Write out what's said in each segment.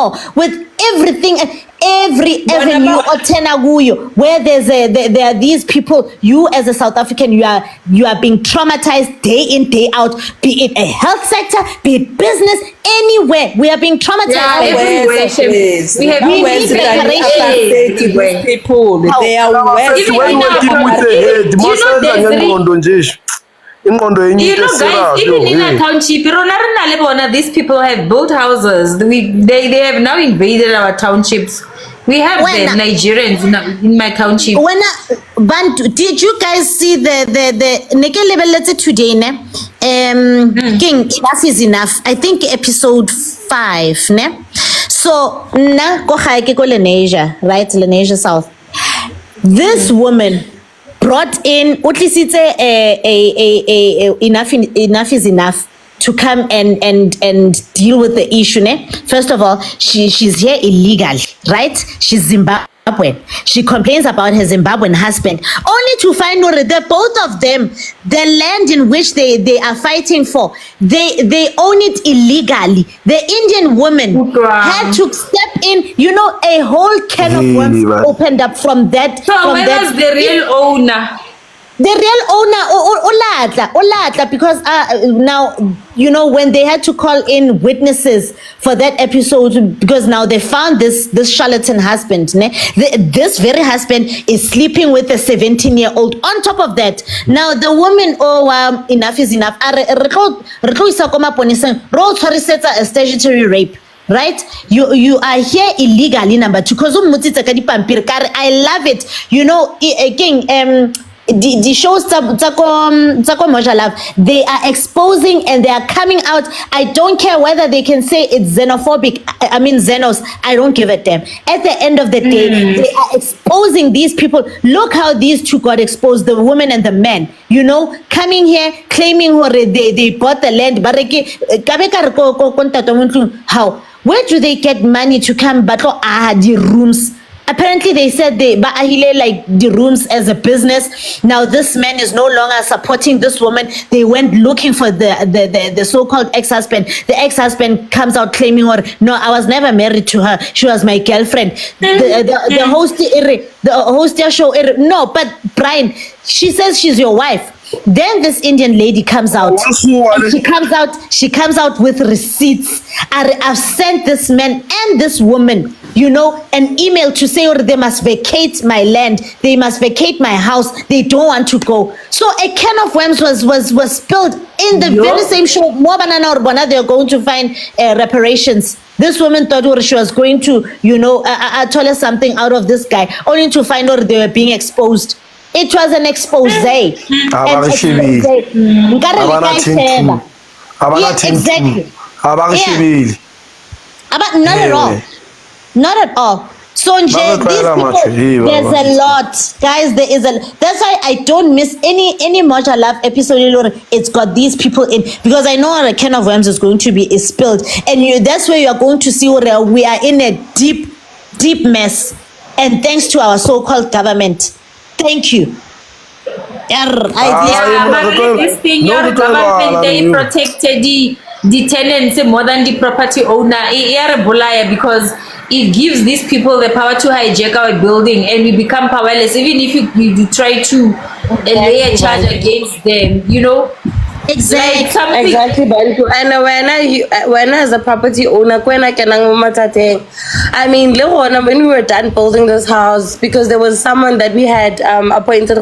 more with everything, every avenue or tenaguyo where there are these people. You as a South African, you are being traumatized day in, day out, be it a health sector, be it business, anywhere. We are being traumatized. Everywhere. We need reparations. People, they are aware. Even in our township, these people have built houses. They have now invaded our townships. We have the Nigerians in my township. Did you guys see the today? King, enough is enough. I think episode 5. Ne? So na go Lenasia, right? Lenasia South. This woman brought in enough is enough to come and deal with the issue. Ne? First of all, she's here illegally, right? She's Zimbabwean. She complains about her Zimbabwean husband, only to find out that both of them, the land in which they are fighting for, they own it illegally. The Indian woman had to step in. A whole can of worms opened up from that. So where's the real owner? The real owner, Olatla, because now, when they had to call in witnesses for that episode, because now they found this charlatan husband, this very husband is sleeping with a 17-year-old. On top of that, now the woman, enough is enough. A statutory rape. Right? You are here illegally, number 2. I love it. Again, the shows they are exposing and they are coming out. I don't care whether they can say it's xenophobic. I mean xenos. I don't give a damn. At the end of the day, they are exposing these people. Look how these two got exposed, the woman and the man. Coming here claiming they bought the land. How? Where do they get money to come battle the rooms? Apparently they said they like the rooms as a business. Now this man is no longer supporting this woman. They went looking for the so-called ex-husband. The ex-husband comes out claiming, no, I was never married to her. She was my girlfriend. The host show, no, but Brian, she says she's your wife. Then this Indian lady comes out. She comes out with receipts. I've sent this man and this woman, an email to say they must vacate my land. They must vacate my house. They don't want to go. So a can of worms was spilled in the very same show. They're going to find reparations. This woman thought she was going to, tell her something out of this guy, only to find out they were being exposed. It was an expose. Exactly. Not at all. Not at all. So these people, there's a lot, guys. That's why I don't miss any Moja Love episode. It's got these people in, because I know a can of worms is going to be spilled, and that's where you are going to see we are in a deep mess, and thanks to our so-called government. Thank you. This thing, your government, they protected the tenants more than the property owner. Because it gives these people the power to hijack our building, and we become powerless even if you try to lay a charge against them. Exactly, Bantu. And when as a property owner, when we were done building this house, because there was someone that we had appointed,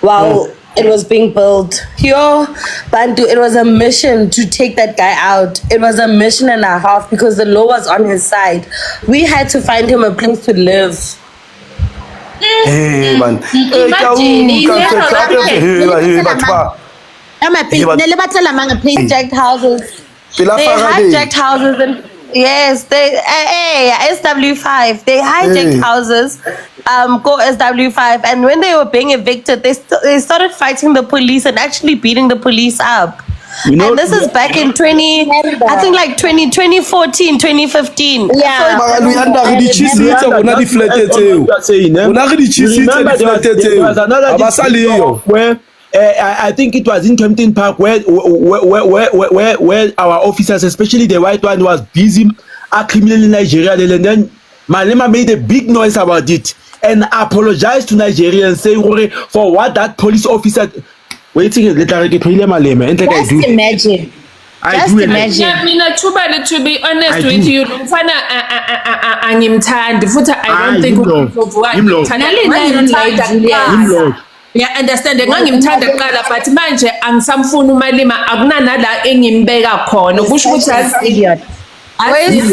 while it was being built. Bantu, it was a mission to take that guy out. It was a mission and a half, because the law was on his side. We had to find him a place to live. Hey man, they hijacked houses. And yes, SW5. They hijacked houses. Go SW5, and when they were being evicted, they started fighting the police and actually beating the police up. And this is back in 2014, 2015. Yeah. Where I think it was in Kempton Park where our officers, especially the white one, was busy criminal in Nigeria, and then Malema made a big noise about it and apologized to Nigerians, saying for what that police officer. Waiting, let her get Malema. Just imagine. Just imagine. Yeah, mina Chubane, to be honest with you, mfana angimthandi futhi I don't think yeah, understand ngangimthanda kuqala but manje angisamfuni uMalema akunanala engimbeka khona kusho ukuthi Yes,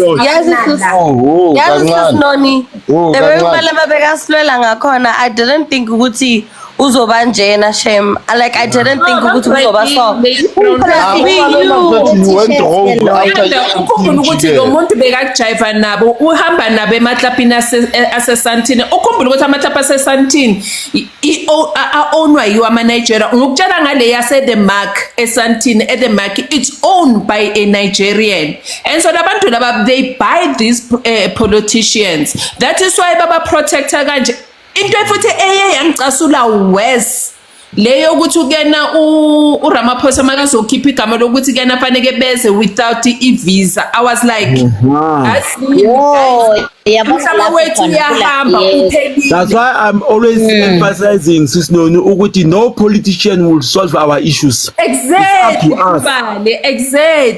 Noni. The way Malema bekasilwela ngakhona, I didn't think ukuthi uzobanjena shem. Like I didn't think ukuthi uzoba so. You went home ukhumbula ukuthi lo muntu bekakujiva nabo uhamba nabo emaklapini asesantini ukhumbula ukuthi amaklaphi asesantini ownwa yiwa ama-Nigeria ngokutshela ngale yase the mark esantini at the mark it's owned by a Nigerian and so labantu laba they buy these politicians that is why baba protector kanje into efuthi yangicasula worse leyo ukuthi ukena uRamaphosa makazokhipha igama lokuthi kena fanele beze without i-visa. I was like that's why I'm always emphasizing Sisnoni ukuthi no politician will solve our issues. Exactly.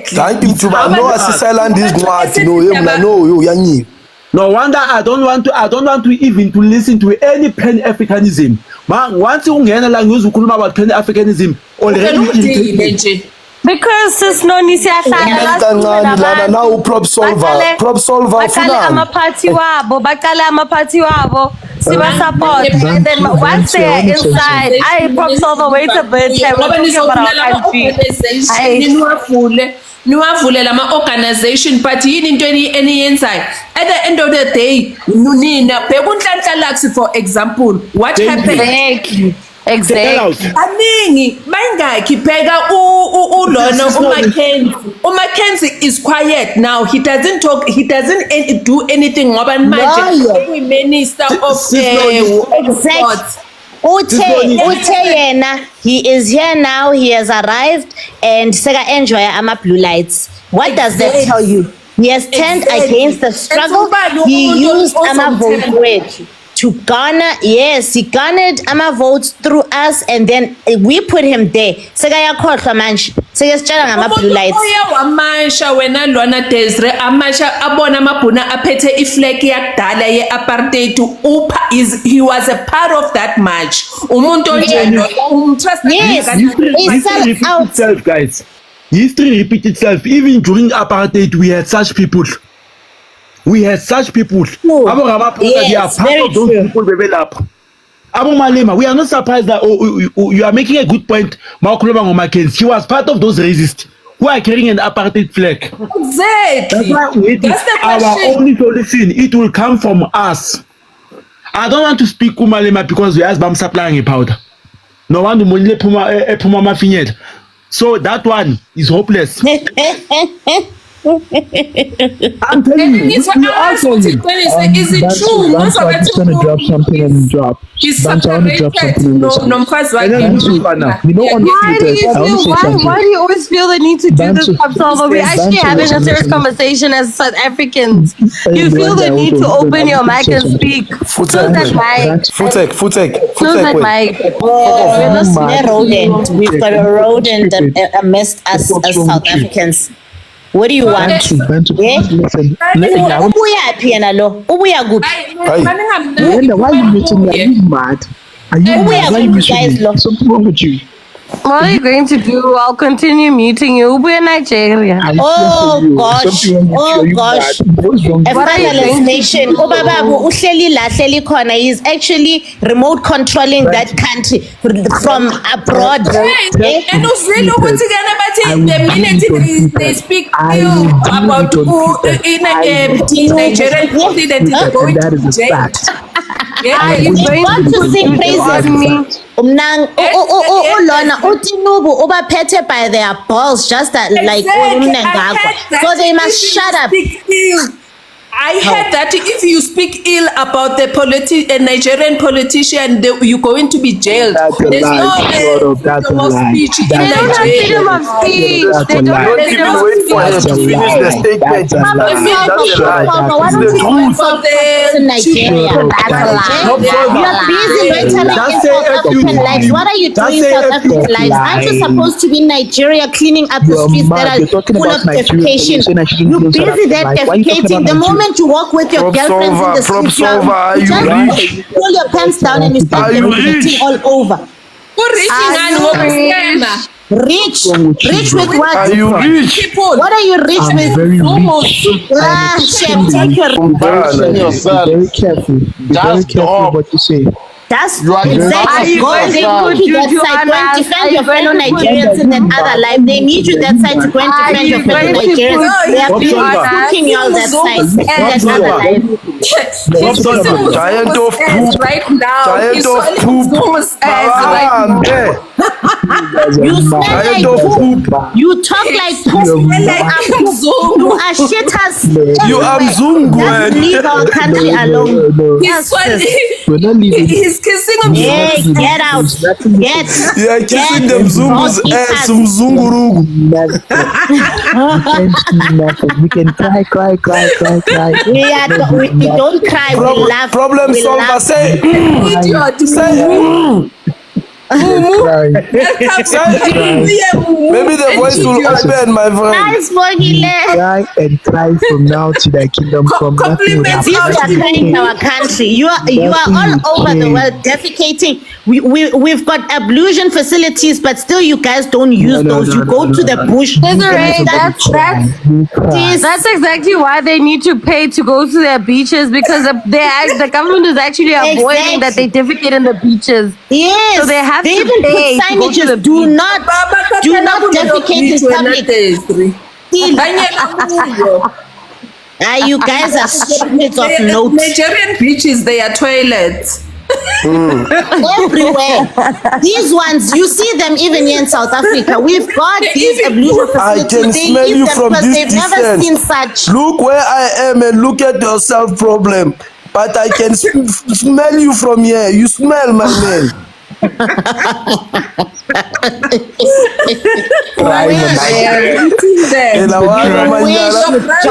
Thank you to no assistant is no No wonder I don't want to even to listen to any pan-Africanism. Once you get la ngizokhuluma about pan-Africanism already because Sisnoni siyahlala now prop solver baqale amaphathi wabo siba support and then once they are inside prop solver wait a bit niwavulela ama-organization but yini into eniyenzayo at the end of the day nina bheka unhlanhla for example what happened exactly aningi bayingakhi bheka ulona uMackenzie is quiet now he doesn't talk he doesn't do anything ngoba manje minister of exactly. Uthe yena, he is here now, he has arrived and seka enjoy ama blue lights. What does that tell you? He has turned against the struggle. He used ama vote to garner, yes, he garnered ama votes through us and then we put him there. Seka yakhohlwa manje. Seka sitshela ngama blue lights. Amasha wena lona Desire amasha abona amabhuna aphethe iflag yakudala ye-apartheid he was a part of that march. Umuntu onjena umtrust history repeats itself, guys. History repeats itself. Even during apartheid we had such people. Yes, they are part of those people Abu Malema, we are not surprised that you are making a good point. She was part of those racists who are carrying an apartheid flag. Exactly. That's our only solution. It will come from us. I don't want to speak Malema because we asked Bam supplying a powder. No one to Puma. So that one is hopeless. I'm telling you, is it true? I'm going to drop something on the drop. He's I want to drop something on the why do you always feel the need to do this, Pop? We're actually having a serious conversation as South Africans. You feel the need to open your mic and speak. Close that mic. We've got a rodent amidst us as South Africans. What do you want? Listen. Ubuya kuphi? Why are you meeting me? Are you mad? Are you mad? Why are you meeting me? Something wrong with you. What are you going to do? I'll continue meeting you. We're Nigeria. Oh gosh. A fatherless nation. Is actually remote controlling that country from abroad. And the minute they speak about Nigerian president going to jail. It's got to sing praises me. Utinubu ubaphethe by their balls just that like exactly. so they must shut up. I heard that if you speak ill about a Nigerian politician, you're going to be jailed. There's no freedom of speech in That's They don't have Nigeria. freedom of speech. That's They a don't. lie. Don't They even don't. wait for him That's to a finish lie. the statement. That's a lie. That's a lie. Why don't It's you the go truth. South Africa in Nigeria? Stop You are busy mentally Just in say South a few African lives. things. What are you Just doing in say South a few African lives? Aren't you things. supposed to be in Nigeria cleaning up the You're streets mad. that You're are talking full about of Nigeria. defecation? You're saying I shouldn't You're go South busy African there life. Why are you talking defecating. about The Nigeria? moment you walk with your Prop girlfriends in the solver, street, you are you just rich? pull your pants down and you start Are you defecating rich? all over. Rich, What's wrong with you, rich bro? with what? Are you rich? People. What are you rich I'm with? very rich. Ah, I'm Chef, extremely take your rich. Umbrella, Be yourself. very careful. Be very Just careful stop. what you say. That's You are exactly. embarrassing Go and yourself. put that Juju side. Go and on us? defend Are your you going fellow to put- Nigerians in that other life. They need you that side to go and Are defend your you fellow going to Nigerians. put They have Prop been solver. cooking you all that side, that solver. other life. He's solver. kissing Giant Mzungu's of ass poop. right now. Giant He's of swallowing poop. Mzungu's ass right now. Bambe. You smell Giant like of poop. poop. You talk like poop. You smell You like are poop. You Mzungu. are shitters You are everywhere. Mzungu, Just man. leave our country alone. No. He's Yes, swallowing. sis. We're not leaving. He's kissing Hey, Mzungu's get ass. out. Get. You are kissing Get. them Zungu's Dog ass, eaters. Mzungurugu. We can't do nothing. We can cry. We don't cry. We laugh. Problem We solver, laugh. say, Idiot. say, maybe the voice will open, my friend. Nice, Mogile. Cry from now till thy kingdom come. Nothing will Compliments happen. This is Nothing will crying change. our country. You are Nothing all will over the change. world defecating. We've got ablution facilities, but still you guys don't use those. You go to the bush. Desiree, You cry. that's exactly why they need to pay to go to their beaches, because the government is actually avoiding that they defecate in the beaches. Yes. So they have to even put pay to go to signages. the Do not defecate in public. You guys are stupid of note Nigerian beaches, they are toilets. everywhere. These ones, you see them even here in South Africa. We've got these ablution I facilities. can They smell use you them from because this they've never seen distance. such. Look where I am and look at your self problem. But I can smell you from here. You smell, my man. There.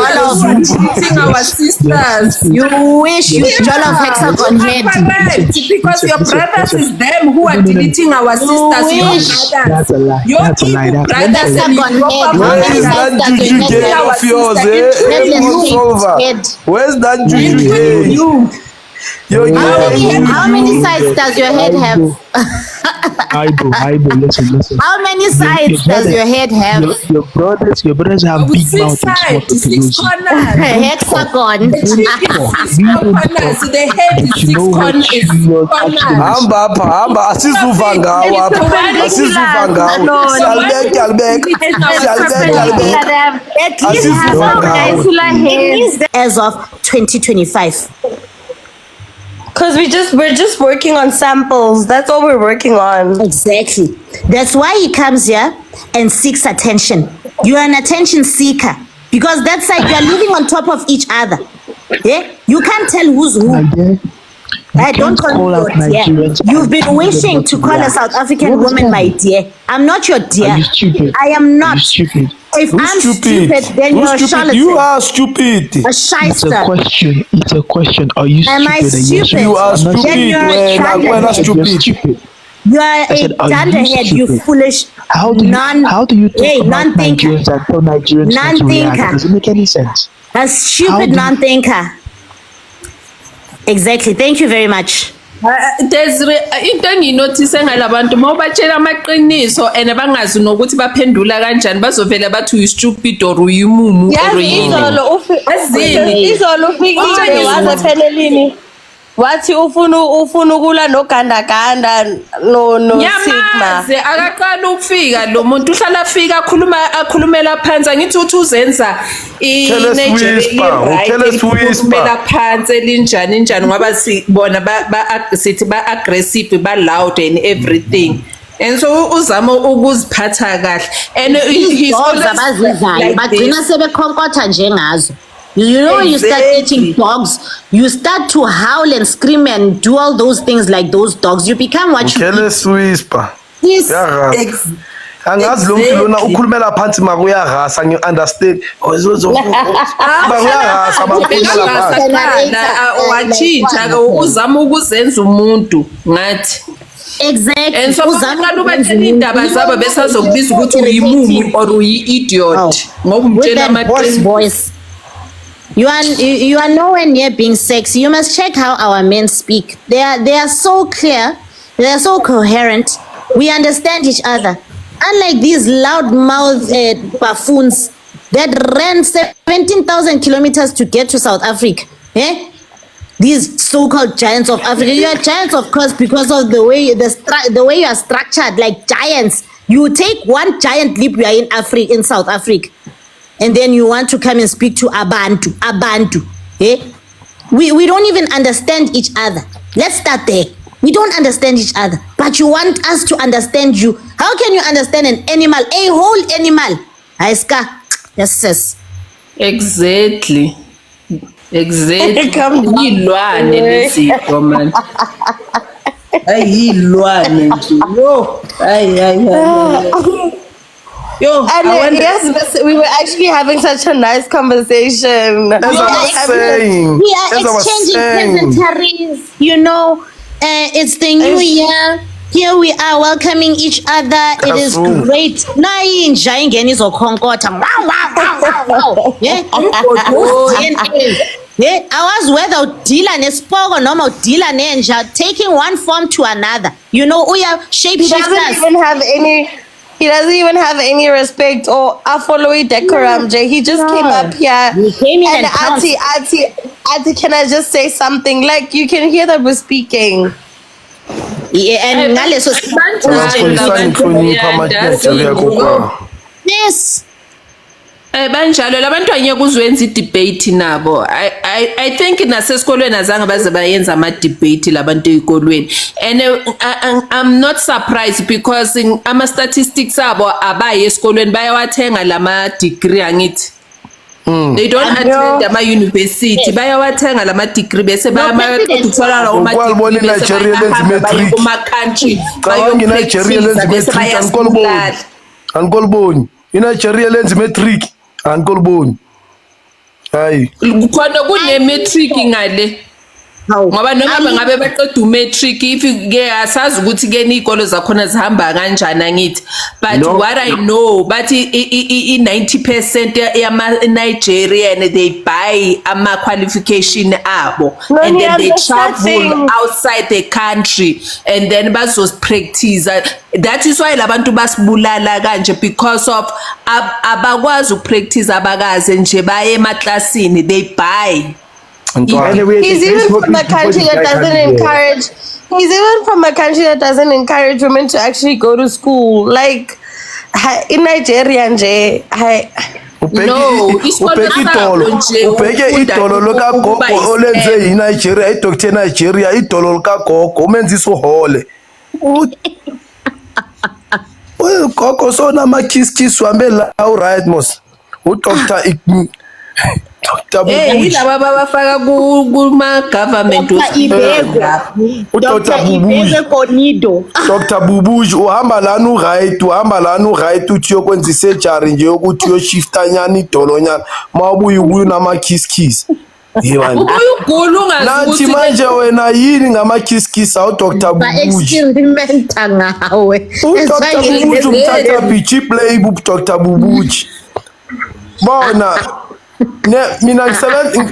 Our sisters. You wish you Jollof Hexagon head. Correct, because your brothers is them who are deleting our sisters. Your wish. That's a lie. Your That's a lie. evil That's brothers and Hexagon your head. Where How is many that sides does juju your gay head have? of yours, Headless solver? head. Where's that juju gay? You. You're How many sides does your head have? Aibo, listen. How many sides does your head have? Your brothers have big Six mouth and small sides, six pepelosi. corners. Hexagon. The cheek is six corners. The head is But you six know what corners. you're Corners. actually hamba asizuvanga As of 2025. Because we're just working on samples. That's all we're working on. Exactly. That's why he comes here and seeks attention. You are an attention seeker. Because that's like you're living on top of each other. Yeah? You can't tell who's who. I don't call out Nigerians. You've been wishing to call a South African woman my dear. I'm not your dear. Are you stupid? I am not. Are you stupid? If I'm stupid, then you're a charlatan. You are stupid. A It's shyster. a question. Are you Am I stupid? Yes, stupid? You are I'm not stupid. you're a When dunderhead. stupid. You're stupid. You are I a said, are you dunderhead, you stupid? foolish How do you talk about non-thinker. Nigerians and tell Nigerians not to react? Non-thinker. Does it make any sense? A How stupid do you- non-thinker. Exactly. Thank you very much. There's into enginothise ngalabantu mawubatshela amaqiniso and bangazi nokuthi baphendula kanjani bazovela bathi uyu stupid or uyumumu or Yazi izolo ufikile waze phelelini wathi ufuna ukula nogandaganda no sigma. Yamaze akaqala ukufika lo muntu uhlala afika akhulumela phansi angithi uthi uzenza iNigeria phansi elinjani ngoba sibona sithi ba aggressive ba loud and everything. And so uzama ukuziphatha kahle and he's always abazizayo bagcina sebekhonkotha njengazo. You know, when you start eating dogs, you start to howl and scream and do all those things like those dogs. You become what you Careless whisper. Yes. Angazi lo muntu lona ukhulumela phansi makuyarasa ngi-understand makuyarasa bakhulumela phansi watshintsha-ke uzama ukuzenza umuntu ngathi exactly. And so qala ubatshela indaba zabo bese azokubiza ukuthi uyimumu or uyi-idiot ngoba umtshela amaqiniso voice. You are nowhere near being sexy. You must check how our men speak. They are so clear. They are so coherent. We understand each other. Unlike these loud-mouthed buffoons that ran 17,000 kilometers to get to South Africa. Eh? These so-called giants of Africa. You are giants, of course, because of the way you are structured, like giants. You take one giant leap, you are in South Africa. And then you want to come and speak to Abantu. Eh? We don't even understand each other. Let's start there. We don't understand each other. But you want us to understand you. How can you understand an animal, a whole animal? Aiska, yes. Exactly. Yilwane lesiko man. Ayilwane nje. Yo, and yes, we were actually having such a nice conversation. As I was saying, we are exchanging pleasantries, you know. It's the new year. Here we are welcoming each other. It is great. Yeah, I was whether udila nespogo noma udila nenja, taking one form to another. You know, we are shapeshifters. He doesn't even have any respect or follow decorum. He just came up here. He came in and Auntie, can I just say something? Like, you can hear that we're speaking. Yeah, and yes. Banjalo labantu anyeke uzwenza i-debate nabo. I think nasesikolweni azange baze bayenza ama-debate labantu ezikolweni. And I'm not surprised because ama-statistics abo abaye esikolweni bayawathenga lama-degree angithi. They don't attend ama-university. Bayawathenga lama-degree bese bayamaqothola lawo ma-degree bese bayahamba kuma-country bayopractice bese bayasibulala. Ankolboni. iNigeria lenza imatric ankolboni. Hayi. Khona kune-matric ngale. Ngoba noma ngabe baqeda umatric if ke asazi ukuthi ke izikolo zakhona zihamba kanjani angithi, but no, what I know but i-90% yama Nigerian they buy ama qualification abo and then they travel outside the country and then bazo practice. That is why labantu basibulala kanje because of abakwazi ukupractice abakaze nje baye emaklasini they buy. He's even from a country that doesn't encourage. He's even from a country that doesn't encourage women to actually go to school. Like in Nigeria, no, ubheke idolo lokagogo olenze iNigeria iDr Nigeria idolo lokagogo umenza isuhole. Gogo sona ama-kiss uhambe la right mos uDr yilaba babafaka kuma-government Dr. Bubuj uhamba lana uright uthi yokwenza isurgery nje yokuthi uyoshifta nyana idolo nyana mawubuye ubuye nama-kiss nathi manje wena yini ngama-kiss awu Dr. Bubuj ngawe uDr. Bubuj umthatha bichi play Dr. Bubuj bona mina ngisebenza